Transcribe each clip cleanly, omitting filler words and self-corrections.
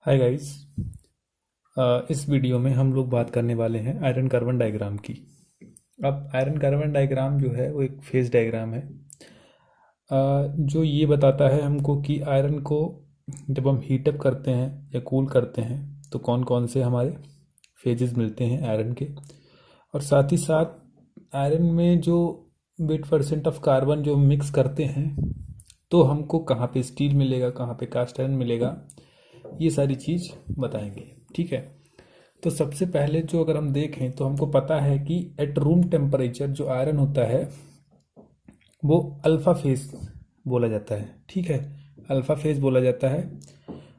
Hi guys. इस video में हम लोग बात करने वाले हैं आयरन कार्बन डायग्राम की। अब आयरन कार्बन डायग्राम जो है वो एक फेज डायग्राम है, जो ये बताता है हमको कि आयरन को जब हम हीटअप करते हैं या कूल करते हैं तो कौन कौन से हमारे फेजेस मिलते हैं आयरन के। और साथ ही साथ आयरन में जो 8% ऑफ कार्बन जो मिक्स करते हैं तो हमको कहाँ पे स्टील मिलेगा, कहाँ पे कास्ट आयरन मिलेगा, ये सारी चीज़ बताएंगे। ठीक है। तो सबसे पहले जो अगर हम देखें तो हमको पता है कि एट रूम टेम्परेचर जो आयरन होता है वो अल्फ़ा फेज बोला जाता है। ठीक है, अल्फ़ा फेज बोला जाता है।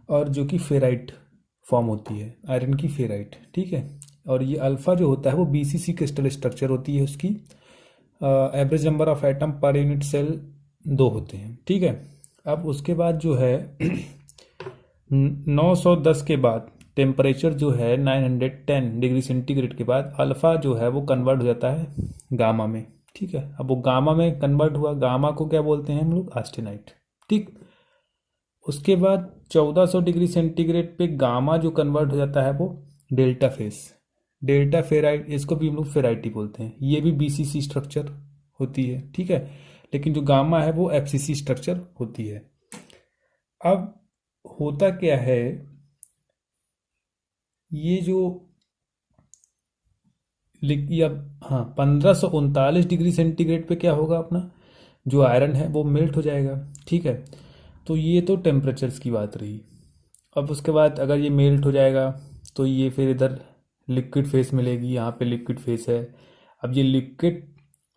और जो कि फेराइट फॉर्म होती है आयरन की, फेराइट। ठीक है। और ये अल्फ़ा जो होता है वो बीसीसी क्रिस्टल स्ट्रक्चर होती है उसकी। Average number of atom per unit cell 2 होते हैं। ठीक है। अब उसके बाद जो है 910 के बाद टेम्परेचर जो है 910 डिग्री सेंटीग्रेड के बाद अल्फ़ा जो है वो कन्वर्ट हो जाता है गामा में। ठीक है। अब वो गामा में कन्वर्ट हुआ, गामा को क्या बोलते हैं हम लोग, आस्टेनाइट। ठीक। उसके बाद 1400 डिग्री सेंटीग्रेड पे गामा जो कन्वर्ट हो जाता है वो डेल्टा फेस, डेल्टा फेराइट, इसको भी हम लोग फेराइटी बोलते हैं। ये भी बीसीसी स्ट्रक्चर होती है। ठीक है। लेकिन जो गामा है वो एफसीसी स्ट्रक्चर होती है। अब होता क्या है, ये जो अब हाँ, 1539 डिग्री सेंटीग्रेड पे क्या होगा, अपना जो आयरन है वो मेल्ट हो जाएगा। ठीक है। तो ये तो टेम्परेचर्स की बात रही। अब उसके बाद अगर ये मेल्ट हो जाएगा तो ये फिर इधर लिक्विड फेस मिलेगी, यहाँ पे लिक्विड फेस है। अब ये लिक्विड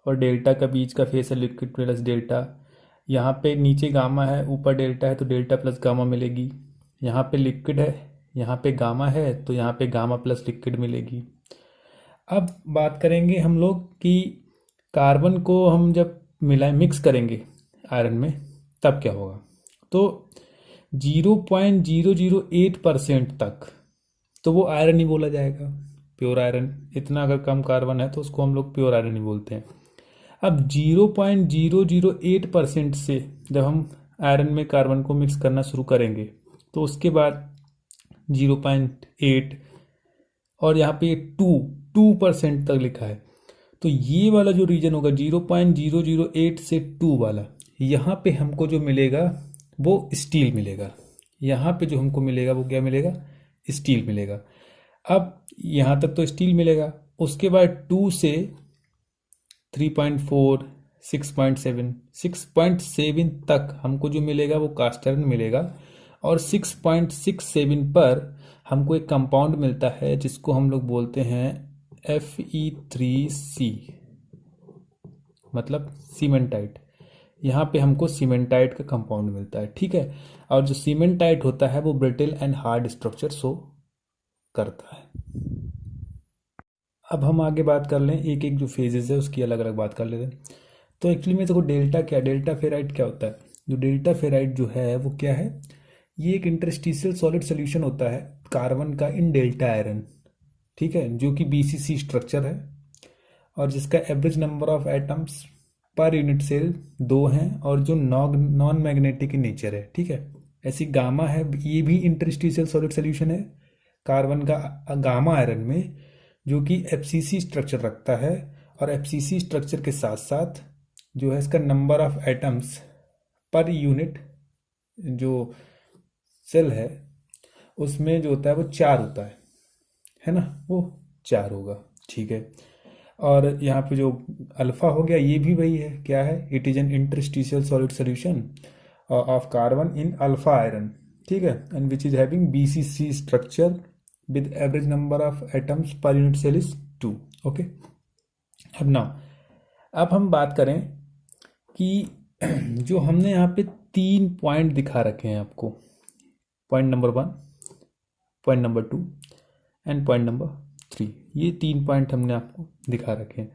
और डेल्टा का बीच का फेस है, लिक्विड प्लस डेल्टा। यहाँ पे नीचे गामा है, ऊपर डेल्टा है, तो डेल्टा प्लस गामा मिलेगी। यहाँ पे लिक्विड है, यहाँ पे गामा है, तो यहाँ पे गामा प्लस लिक्विड मिलेगी। अब बात करेंगे हम लोग कि कार्बन को हम जब मिलाएं, मिक्स करेंगे आयरन में, तब क्या होगा। तो 0.008% तक तो वो आयरन ही बोला जाएगा, प्योर आयरन। इतना अगर कम कार्बन है तो उसको हम लोग प्योर आयरन ही बोलते हैं। अब 0.008% से जब हम आयरन में कार्बन को मिक्स करना शुरू करेंगे तो उसके बाद 0.8, और यहाँ पे 2% तक लिखा है। तो ये वाला जो रीजन होगा 0.008 से 2 वाला, यहाँ पे हमको जो मिलेगा वो स्टील मिलेगा। यहाँ पे जो हमको मिलेगा वो क्या मिलेगा, स्टील मिलेगा। अब यहाँ तक तो स्टील मिलेगा। उसके बाद 2 से 3.4, 6.7, 6.7 तक हमको जो मिलेगा वो कास्ट आयरन मिलेगा। और 6.67 पर हमको एक कंपाउंड मिलता है जिसको हम लोग बोलते हैं Fe3C, मतलब सीमेंटाइट। यहाँ पे हमको सीमेंटाइट का कंपाउंड मिलता है। ठीक है। और जो सीमेंटाइट होता है वो brittle and hard structure show करता है। अब हम आगे बात कर लें, एक एक जो फेजेस है उसकी अलग अलग बात कर लेते हैं। तो एक्चुअली में देखो, डेल्टा क्या, डेल्टा फेराइट क्या होता है। जो डेल्टा फेराइट जो है वो क्या है, ये एक इंटरस्टिशियल सॉलिड सोल्यूशन होता है कार्बन का इन डेल्टा आयरन। ठीक है। जो कि बीसीसी स्ट्रक्चर है और जिसका average number of atoms per unit cell 2 हैं और जो नॉन मैग्नेटिक इन नेचर है। ठीक है। ऐसी गामा है, ये भी इंटरस्टिशियल सॉलिड सोल्यूशन है कार्बन का गामा आयरन में, जो कि एफसीसी स्ट्रक्चर रखता है। और एफसीसी स्ट्रक्चर के साथ साथ जो है इसका number of atoms per unit जो सेल है उसमें जो होता है वो 4 होता है ना, वो 4 होगा। ठीक है। और यहाँ पे जो अल्फा हो गया ये भी वही है, क्या है, it is an interstitial solid solution of carbon in alpha iron. ठीक है। And which is having BCC structure with average number of atoms per unit cell is 2। Okay. अब नाउ, अब हम बात करें कि जो हमने यहाँ पे 3 पॉइंट दिखा रखे हैं आपको, point number 1, point number 2 and point number 3, ये 3 पॉइंट हमने आपको दिखा रखे हैं।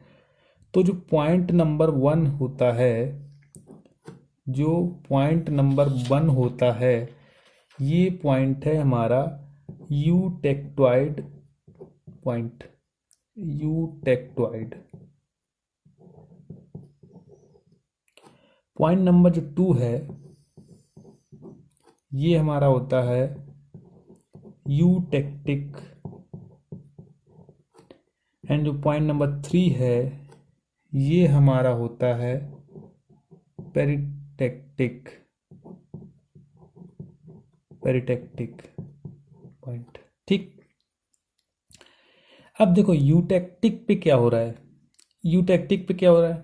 तो जो पॉइंट नंबर 1 होता है, जो पॉइंट नंबर 1 होता है, ये पॉइंट है हमारा eutectoid point, eutectoid. Point number जो 2 है ये हमारा होता है यूटेक्टिक, एंड जो पॉइंट नंबर 3 है ये हमारा होता है पेरिटेक्टिक, पेरिटेक्टिक पॉइंट। ठीक, अब देखो यूटेक्टिक पे क्या हो रहा है, यूटेक्टिक पे क्या हो रहा है,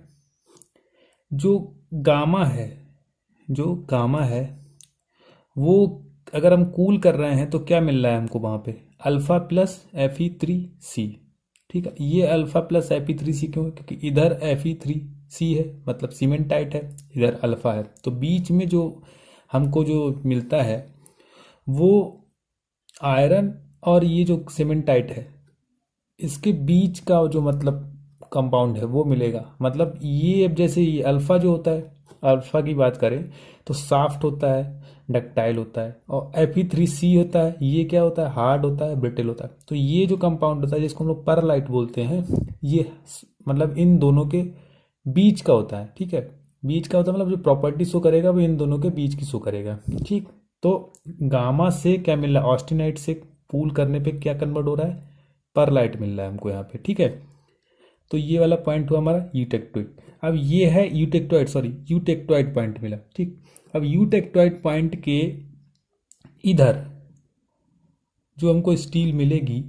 जो गामा है, जो गामा है वो अगर हम कूल कर रहे हैं तो क्या मिल रहा है हमको वहाँ पे, अल्फा प्लस Fe3C। ठीक है, ये अल्फा प्लस Fe3C क्यों है, क्योंकि इधर Fe3C है मतलब सीमेंट टाइट है, इधर अल्फा है, तो बीच में जो हमको जो मिलता है वो आयरन और ये जो सीमेंट टाइट है इसके बीच का जो मतलब कंपाउंड है वो मिलेगा। मतलब ये अब जैसे ये अल्फा जो होता है, अल्फा की बात करें तो सॉफ्ट होता है, डक्टाइल होता है, और Fe3C होता है, ये क्या होता है, हार्ड होता है, ब्रिटिल होता है। तो ये जो कंपाउंड होता है जिसको हम लोग परलाइट बोलते हैं, ये मतलब इन दोनों के बीच का होता है। ठीक है, बीच का होता है मतलब जो प्रॉपर्टी शो करेगा वो इन दोनों के बीच की शो करेगा। ठीक, तो गामा से क्या मिल रहा है, ऑस्टिनाइट से पूल करने पे क्या कन्वर्ट हो रहा है, परलाइट मिल रहा है हमको यहाँ पे। ठीक है, तो ये वाला पॉइंट हुआ हमारा यूटेक्टोइड। अब ये है यूटेक्टोइड, सॉरी यूटेक्टोइड पॉइंट मिला। ठीक, अब यूटेक्टोइड पॉइंट के इधर जो हमको स्टील मिलेगी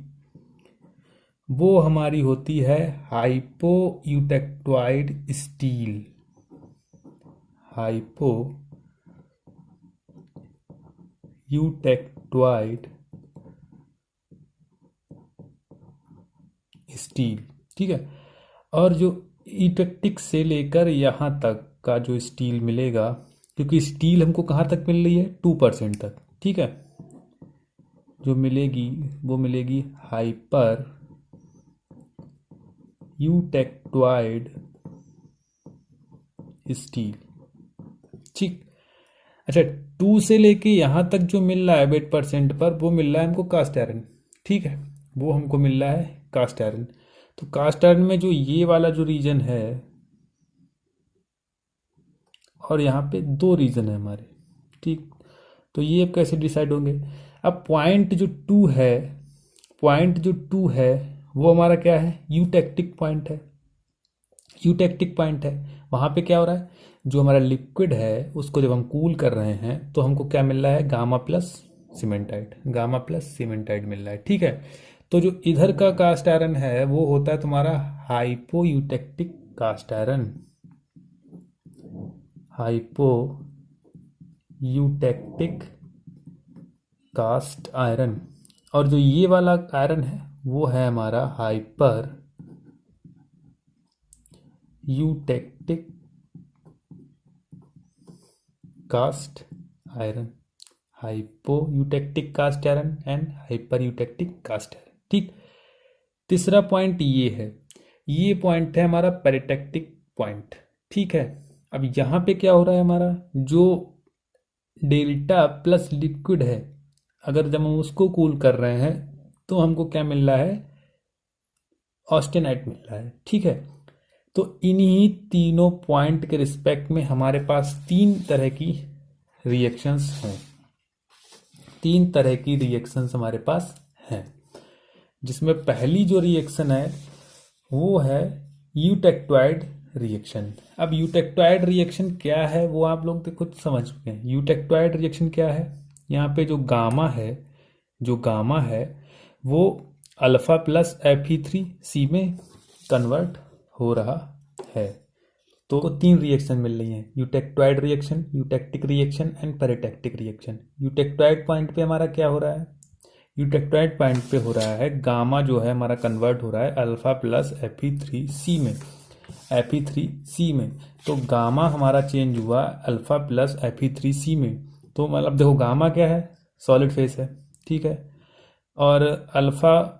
वो हमारी होती है hypo eutectoid steel, hypo eutectoid steel. ठीक है, और जो यूटेक्टिक से लेकर यहाँ तक का जो स्टील मिलेगा, क्योंकि स्टील हमको कहाँ तक मिल रही है, 2% तक। ठीक है, जो मिलेगी वो मिलेगी हाइपर यूटेक्टोइड स्टील। ठीक, अच्छा 2 से लेके यहाँ तक जो मिल रहा है 8% पर वो मिल रहा है हमको कास्ट आयरन। ठीक है, वो हमको मिल रहा है कास्ट आयरन। तो कास्ट आयरन में जो ये वाला जो रीजन है और यहाँ पे 2 रीजन है हमारे। ठीक, तो ये अब कैसे डिसाइड होंगे, अब पॉइंट जो 2 है, पॉइंट जो 2 है वो हमारा क्या है, यूटेक्टिक पॉइंट है, यूटेक्टिक पॉइंट है। वहाँ पे क्या हो रहा है, जो हमारा लिक्विड है उसको जब हम कूल कर रहे हैं तो हमको क्या मिल रहा है, गामा प्लस सीमेंटाइड, गामा प्लस सीमेंटाइड मिल रहा है। ठीक है, तो जो इधर का कास्ट आयरन है वो होता है तुम्हारा hypoeutectic cast iron, hypoeutectic cast iron, और जो ये वाला आयरन है वो है हमारा hypereutectic cast iron, hypoeutectic cast iron and hypereutectic cast iron. ठीक, तीसरा पॉइंट ये है, ये पॉइंट है हमारा पेरिटेक्टिक पॉइंट। ठीक है, अब यहाँ पे क्या हो रहा है, हमारा जो डेल्टा प्लस लिक्विड है अगर जब हम उसको कूल कर रहे हैं तो हमको क्या मिल रहा है, ऑस्टेनाइट मिल रहा है। ठीक है, तो इन्हीं तीनों पॉइंट के रिस्पेक्ट में हमारे पास 3 तरह की रिएक्शंस हैं, 3 तरह की रिएक्शंस हमारे पास हैं, जिसमें पहली जो रिएक्शन है वो है यूटेक्टोइड रिएक्शन। अब यूटेक्टोइड रिएक्शन क्या है वो आप लोग तो कुछ समझ चुके हैं। यूटेक्टोइड रिएक्शन क्या है, यहाँ पे जो गामा है, जो गामा है वो अल्फा प्लस Fe3C में कन्वर्ट हो रहा है। तो 3 रिएक्शन मिल रही हैं, eutectoid reaction, eutectic reaction and peritectic reaction. Eutectoid point पे हमारा क्या हो रहा है, यूटेक्टोइड पॉइंट पे हो रहा है गामा जो है हमारा कन्वर्ट हो रहा है अल्फा प्लस Fe3C में, Fe3C में। तो गामा हमारा चेंज हुआ अल्फा प्लस Fe3C में। तो मतलब देखो गामा क्या है, सॉलिड फेस है। ठीक है, और अल्फा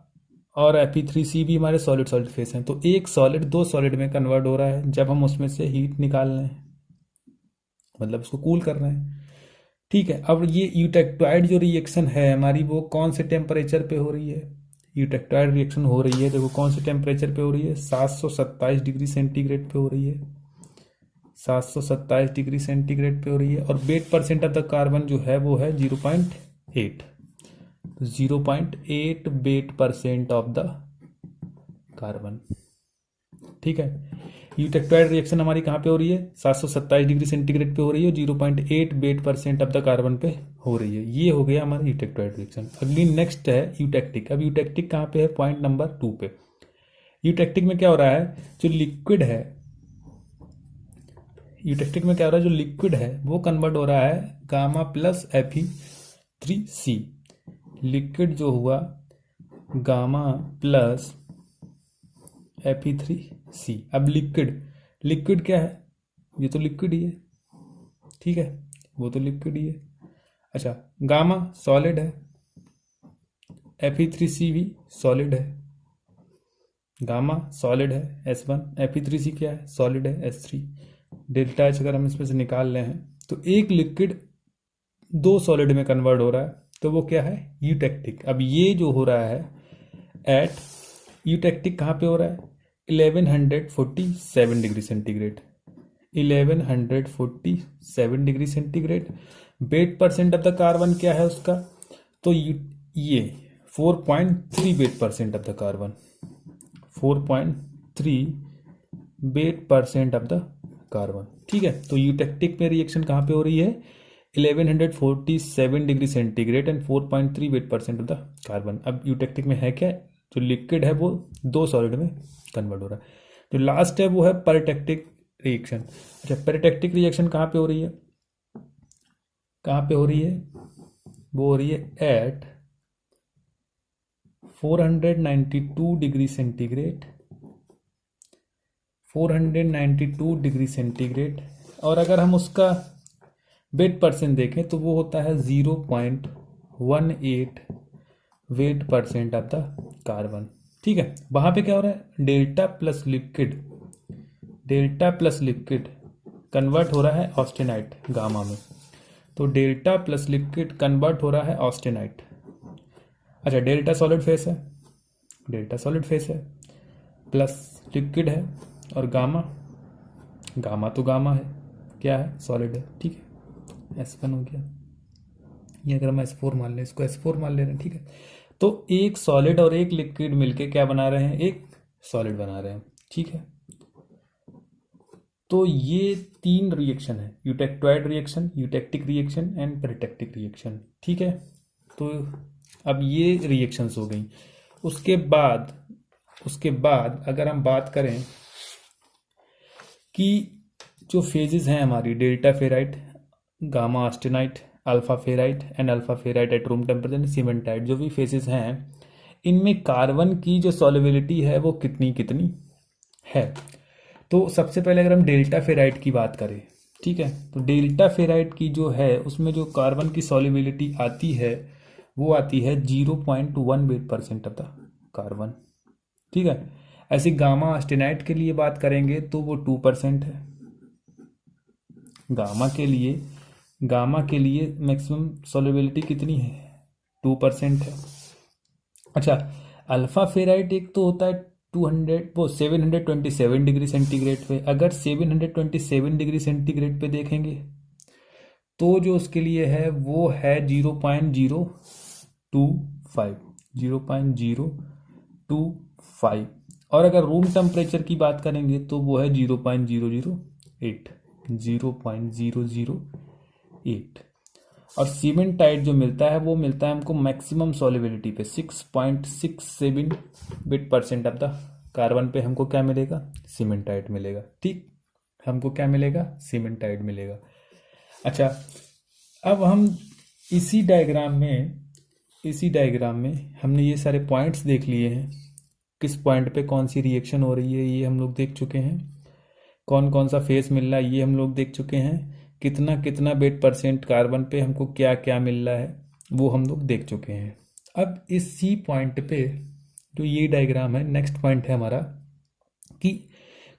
और Fe3C भी हमारे सॉलिड सॉलिड फेस हैं। तो एक सॉलिड 2 सॉलिड में कन्वर्ट हो रहा है जब हम उसमें से हीट निकाल रहे हैं, मतलब उसको कूल कर रहे हैं। ठीक है, अब ये यूटेक्टोइड जो रिएक्शन है हमारी वो कौन से टेम्परेचर पे हो रही है, यूटेक्टोइड रिएक्शन हो रही है देखो कौन से टेम्परेचर पे हो रही है, 727 डिग्री सेंटीग्रेड पे हो रही है, 727 डिग्री सेंटीग्रेड पे हो रही है, और wait percent of the carbon जो है वो है 0.8। तो 0.8 ऑफ द कार्बन। ठीक है, यूटेक्टाइड रिएक्शन हमारी कहाँ पे हो रही है, 727 डिग्री सेंटीग्रेड पे हो रही है, 0.8 ऑफ द कार्बन पे हो रही है। ये हो गया हमारा यूटेक्टाइड रिएक्शन। अगली नेक्स्ट है यूटेक्टिक। अब यूटेक्टिक कहाँ पे है, पॉइंट नंबर 2 पे। यूटेक्टिक में क्या हो रहा है, जो लिक्विड है, यूटेक्टिक में क्या हो रहा है, जो लिक्विड है वो कन्वर्ट हो रहा है गामा प्लस Fe3C। लिक्विड जो हुआ गामा प्लस Fe3C। अब लिक्विड क्या है, ये तो लिक्विड ही है, ठीक है, वो तो लिक्विड ही है। अच्छा, गामा सॉलिड है, Fe3C भी सॉलिड है, गामा सॉलिड है S1, Fe3C क्या है, सॉलिड है S3। डेल्टा एच अगर हम इसमें से निकाल रहे हैं तो एक लिक्विड 2 सॉलिड में कन्वर्ट हो रहा है, तो वो क्या है, यूटेक्टिक। अब ये जो हो रहा है एट यूटेक्टिक कहाँ पे हो रहा है, 1147 degree centigrade, 1147 degree centigrade. Wait percent of the carbon क्या है उसका, तो ये 4.3 wait percent of the carbon, 4.3 wait percent of the carbon. ठीक है, तो यूटेक्टिक में रिएक्शन कहाँ पे हो रही है, 1147 degree centigrade and 4.3 wait percent of the carbon. अब यूटेक्टिक में है क्या, जो लिक्विड है वो 2 सॉलिड में कन्वर्ट हो रहा है। जो लास्ट है वो है पेरिटेक्टिक रिएक्शन। अच्छा, पेरिटेक्टिक रिएक्शन कहाँ पे हो रही है, कहाँ पे हो रही है, वो हो रही है at 492 degree centigrade, 492 degree centigrade. और अगर हम उसका वेट परसेंट देखें तो वो होता है 0.18 wait percent of the carbon. ठीक है, वहां पे क्या हो रहा है, डेल्टा प्लस लिक्विड कन्वर्ट हो रहा है ऑस्टेनाइट गामा में, तो डेल्टा प्लस लिक्विड कन्वर्ट हो रहा है ऑस्टेनाइट। अच्छा, डेल्टा सॉलिड फेस है, प्लस लिक्विड है, और गामा तो गामा है, क्या है, सॉलिड है। ठीक है, S1 हो गया, ये अगर हम S4 मान लें, इसको S4 मान ले रहे हैं। ठीक है, तो एक सॉलिड और एक लिक्विड मिलके क्या बना रहे हैं, एक सॉलिड बना रहे हैं। ठीक है, तो ये 3 रिएक्शन है, eutectoid reaction, eutectic reaction and peritectic reaction. ठीक है, तो अब ये रिएक्शंस हो गई। उसके बाद अगर हम बात करें कि जो फेजेस हैं हमारी, delta ferrite, gamma austenite, alpha ferrite and alpha ferrite at room temperature, cementite, जो भी फेजेस हैं, इनमें कार्बन की जो सॉल्युबिलिटी है वो कितनी है। तो सबसे पहले अगर हम डेल्टा फेराइट की बात करें, ठीक है, तो डेल्टा फेराइट की जो है उसमें जो कार्बन की सॉल्युबिलिटी आती है वो आती है 0.1 wait percent of the carbon. ठीक है, ऐसे गामा ऑस्टेनाइट के लिए बात करेंगे तो वो 2% है। गामा के लिए मैक्सिमम सॉल्युबिलिटी कितनी है, 2% है। अच्छा, अल्फा फेराइट एक तो होता है 727 डिग्री सेंटीग्रेड पे। अगर 727 डिग्री सेंटीग्रेड पे देखेंगे तो जो उसके लिए है वो है 0.025, और अगर रूम टेम्परेचर की बात करेंगे तो वो है 0.008। और सीमेंटाइट जो मिलता है वो मिलता है हमको मैक्सिमम सॉल्युबिलिटी पे 6.67 bit percent of the carbon पे हमको क्या मिलेगा, सीमेंटाइट मिलेगा। ठीक, हमको क्या मिलेगा, सीमेंटाइट मिलेगा। अच्छा, अब हम इसी डायग्राम में हमने ये सारे पॉइंट्स देख लिए हैं, किस पॉइंट पे कौन सी रिएक्शन हो रही है ये हम लोग देख चुके हैं, कौन कौन सा फेस मिल रहा है ये हम लोग देख चुके हैं, कितना वेट परसेंट कार्बन पे हमको क्या क्या मिल रहा है वो हम लोग देख चुके हैं। अब इसी पॉइंट पे जो ये डायग्राम है, नेक्स्ट पॉइंट है हमारा कि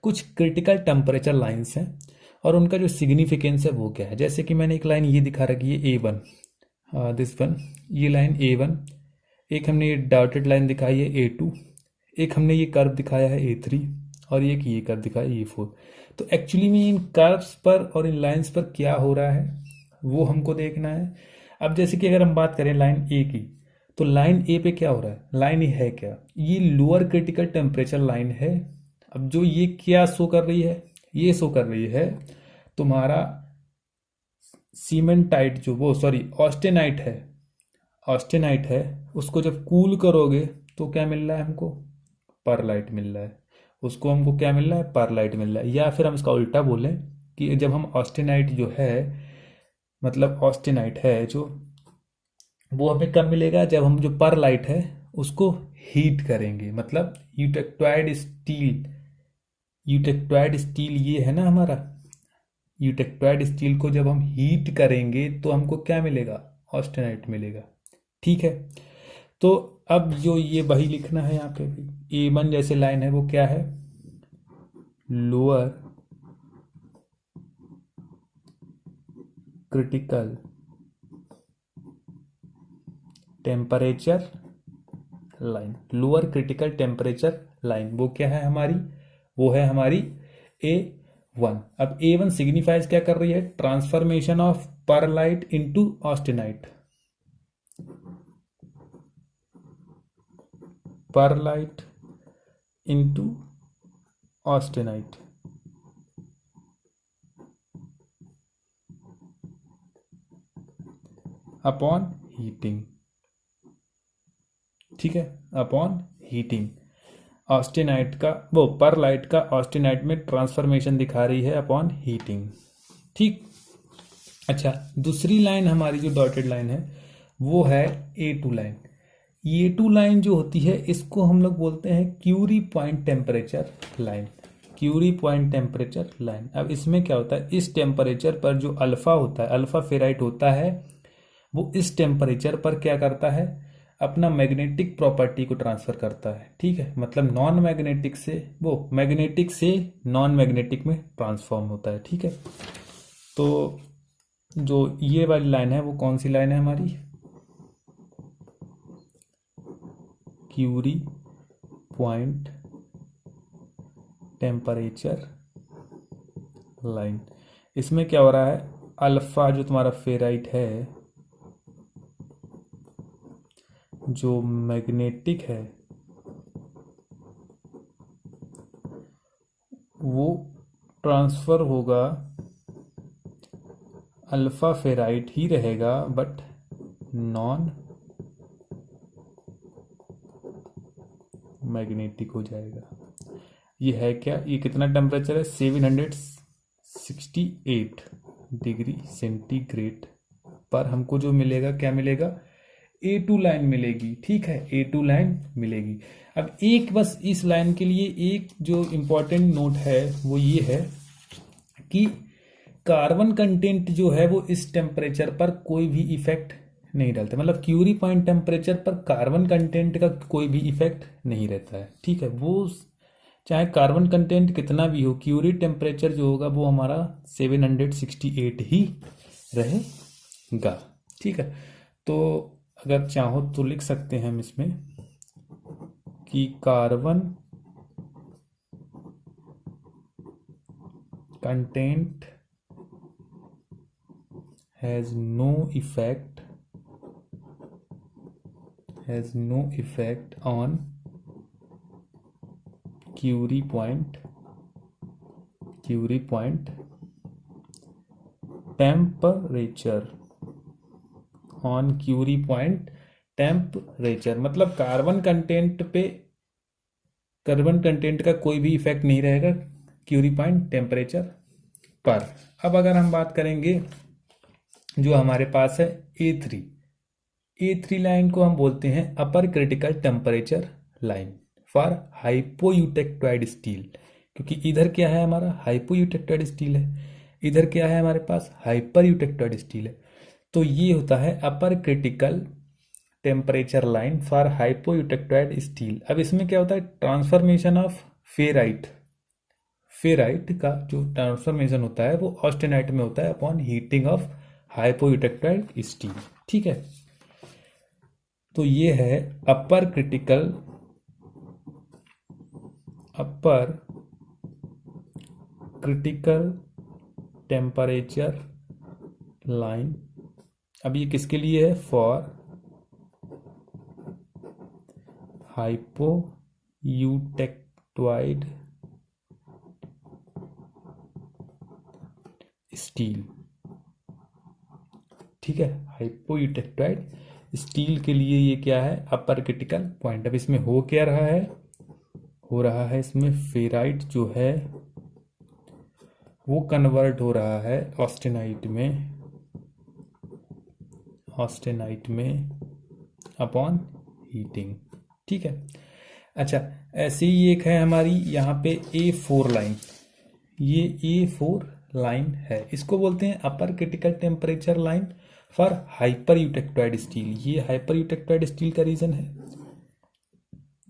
कुछ क्रिटिकल टेम्परेचर लाइंस हैं और उनका जो सिग्निफिकेंस है वो क्या है। जैसे कि मैंने एक लाइन ये दिखा रखी है A1, दिस वन, ये लाइन A1, एक हमने ये डॉटेड लाइन दिखाई है A2, एक हमने ये कर्व दिखाया है A3, और एक ये कर्व दिखाया है A4। तो एक्चुअली में इन कर्व्स पर और इन लाइंस पर क्या हो रहा है वो हमको देखना है। अब जैसे कि अगर हम बात करें लाइन ए की, तो लाइन ए पे क्या हो रहा है, लाइन ए है क्या, ये लोअर क्रिटिकल टेम्परेचर लाइन है। अब जो ये क्या शो कर रही है, ये शो कर रही है तुम्हारा सीमेंटाइट, जो वो सॉरी ऑस्टेनाइट है, ऑस्टेनाइट है, उसको जब कूल करोगे तो क्या मिल रहा है हमको, परलाइट मिल रहा है। उसको हमको क्या मिल रहा है, परलाइट मिल रहा है। या फिर हम इसका उल्टा बोलें कि जब हम ऑस्टेनाइट जो है, मतलब ऑस्टेनाइट है जो, वो हमें कब मिलेगा, जब हम जो परलाइट है उसको हीट करेंगे। मतलब यूटेक्टोइड स्टील, यूटेक्टोइड स्टील ये है ना हमारा, यूटेक्टोइड स्टील को जब हम हीट करेंगे तो हमको क्या मिलेगा, ऑस्टेनाइट मिलेगा। ठीक है। तो अब जो ये वही लिखना है यहाँ पे भी, A1 जैसे लाइन है वो क्या है, lower critical temperature line, lower critical temperature line वो क्या है हमारी, वो है हमारी A1। अब A1 सिग्निफाइज क्या कर रही है, transformation of pearlite into austenite, pearlite into austenite. Upon heating, ठीक है, अपॉन हीटिंग। ऑस्टेनाइट का वो परलाइट का ऑस्टेनाइट में ट्रांसफॉर्मेशन दिखा रही है अपॉन हीटिंग। ठीक। अच्छा, दूसरी लाइन हमारी जो डॉटेड लाइन है वो है A2 लाइन। A2 लाइन जो होती है इसको हम लोग बोलते हैं Curie point temperature line, Curie point temperature line. अब इसमें क्या होता है, इस टेम्परेचर पर जो अल्फा होता है, अल्फा फेराइट होता है, वो इस टेम्परेचर पर क्या करता है, अपना मैग्नेटिक प्रॉपर्टी को ट्रांसफर करता है। ठीक है, मतलब नॉन मैग्नेटिक से वो मैग्नेटिक से नॉन मैग्नेटिक में ट्रांसफॉर्म होता है। ठीक है। तो जो ये वाली लाइन है वो कौन सी लाइन है हमारी, क्यूरी पॉइंट टेम्परेचर लाइन। इसमें क्या हो रहा है, अल्फा जो तुम्हारा फेराइट है, जो मैग्नेटिक है, वो ट्रांसफर होगा, अल्फा फेराइट ही रहेगा बट नॉन मैग्नेटिक हो जाएगा। ये है क्या, ये कितना टेम्परेचर है, 768 डिग्री सेंटीग्रेड पर हमको जो मिलेगा क्या मिलेगा, A2 लाइन मिलेगी। ठीक है, A2 लाइन मिलेगी। अब एक बस इस लाइन के लिए एक जो इम्पोर्टेंट नोट है वो ये है कि कार्बन कंटेंट जो है वो इस टेम्परेचर पर कोई भी इफेक्ट नहीं डालता। मतलब क्यूरी पॉइंट टेम्परेचर पर कार्बन कंटेंट का कोई भी इफेक्ट नहीं रहता है। ठीक है, वो चाहे कार्बन कंटेंट कितना भी हो, क्यूरी टेम्परेचर जो होगा वो हमारा 768 ही रहेगा। ठीक है। तो अगर चाहो तो लिख सकते हैं हम इसमें कि carbon content has no effect on Curie point temperature, on Curie point temperature। मतलब कार्बन कंटेंट का कोई भी इफेक्ट नहीं रहेगा क्यूरी पॉइंट टेम्परेचर पर। अब अगर हम बात करेंगे जो हमारे पास है A3 लाइन को हम बोलते हैं अपर critical temperature line for hypoeutectoid steel. क्योंकि इधर क्या है हमारा, हाइपोयूटेक्टोइड स्टील है, इधर क्या है हमारे पास, हाइपर यूटेक्टोइड स्टील है। तो ये होता है अपर critical temperature line for hypoeutectoid steel. अब इसमें क्या होता है, ट्रांसफॉर्मेशन ऑफ फेराइट, फेराइट का जो ट्रांसफॉर्मेशन होता है वो ऑस्टेनाइट में होता है अपॉन हीटिंग ऑफ हाइपोयूटेक्टाइल स्टील। ठीक है। तो ये है अपर क्रिटिकल टेम्परेचर लाइन। अब ये किसके लिए है, फॉर हाइपोयूटेक्टोइड स्टील। ठीक है, हाइपोयूटेक्टोइड स्टील के लिए ये क्या है, अपर क्रिटिकल पॉइंट। अब इसमें हो क्या रहा है, हो रहा है इसमें फेराइट जो है वो कन्वर्ट हो रहा है ऑस्टेनाइट में अपॉन हीटिंग। ठीक है, अच्छा ऐसे ही एक है हमारी यहाँ पे A4 लाइन, ये A4 लाइन है, इसको बोलते हैं अपर critical temperature line for hyper eutectoid steel. ये हाइपर यूटेक्टोइड स्टील का रीजन है,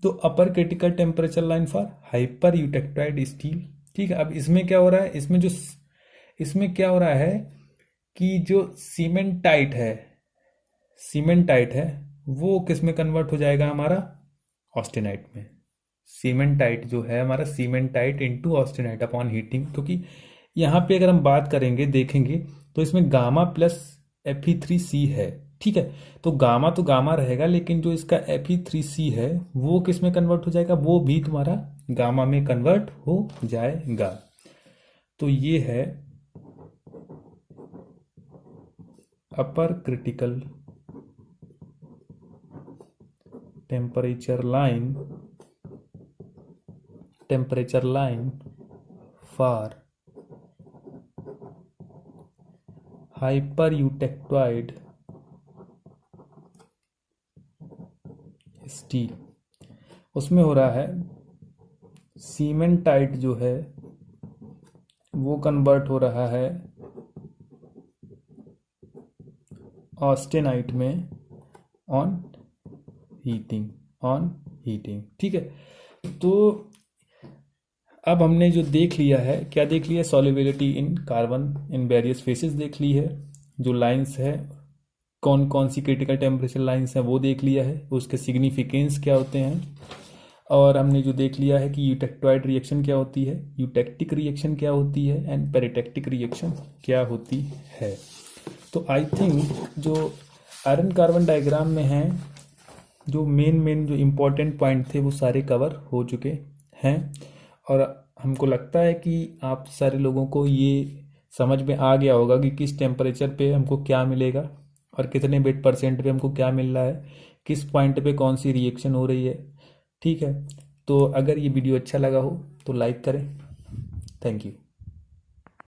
तो अपर critical temperature line for hyper eutectoid steel. ठीक है, अब इसमें क्या हो रहा है, इसमें क्या हो रहा है कि जो सीमेंटाइट है वो किस में कन्वर्ट हो जाएगा, हमारा ऑस्टेनाइट में। सीमेंटाइट जो है हमारा, cementite into austenite upon heating, क्योंकि यहाँ पे अगर हम बात करेंगे देखेंगे तो इसमें गामा प्लस Fe3C है। ठीक है, तो गामा रहेगा, लेकिन जो इसका Fe3C है वो किस में कन्वर्ट हो जाएगा, वो भी तुम्हारा गामा में कन्वर्ट हो जाएगा। तो ये है अपर critical temperature line for hyper eutectoid steel. उसमें हो रहा है सीमेंटाइट जो है वो कन्वर्ट हो रहा है ऑस्टेनाइट में ऑन हीटिंग। ठीक है, तो अब हमने जो देख लिया है, क्या देख लिया, solubility in carbon in various faces देख ली है, जो लाइंस है कौन कौन सी क्रिटिकल टेम्परेचर लाइंस हैं वो देख लिया है, उसके सिग्निफिकेंस क्या होते हैं, और हमने जो देख लिया है कि यूटेक्टोइड रिएक्शन क्या होती है, यूटेक्टिक रिएक्शन क्या होती है, एंड पेरिटेक्टिक रिएक्शन क्या होती है। तो आई थिंक जो आयरन कार्बन डायग्राम में है, जो मेन जो इम्पोर्टेंट पॉइंट थे वो सारे कवर हो चुके हैं, और हमको लगता है कि आप सारे लोगों को ये समझ में आ गया होगा कि किस टेम्परेचर पे हमको क्या मिलेगा और कितने वेट % पे हमको क्या मिल रहा है, किस पॉइंट पे कौन सी रिएक्शन हो रही है। ठीक है, तो अगर ये वीडियो अच्छा लगा हो तो लाइक करें। Thank you.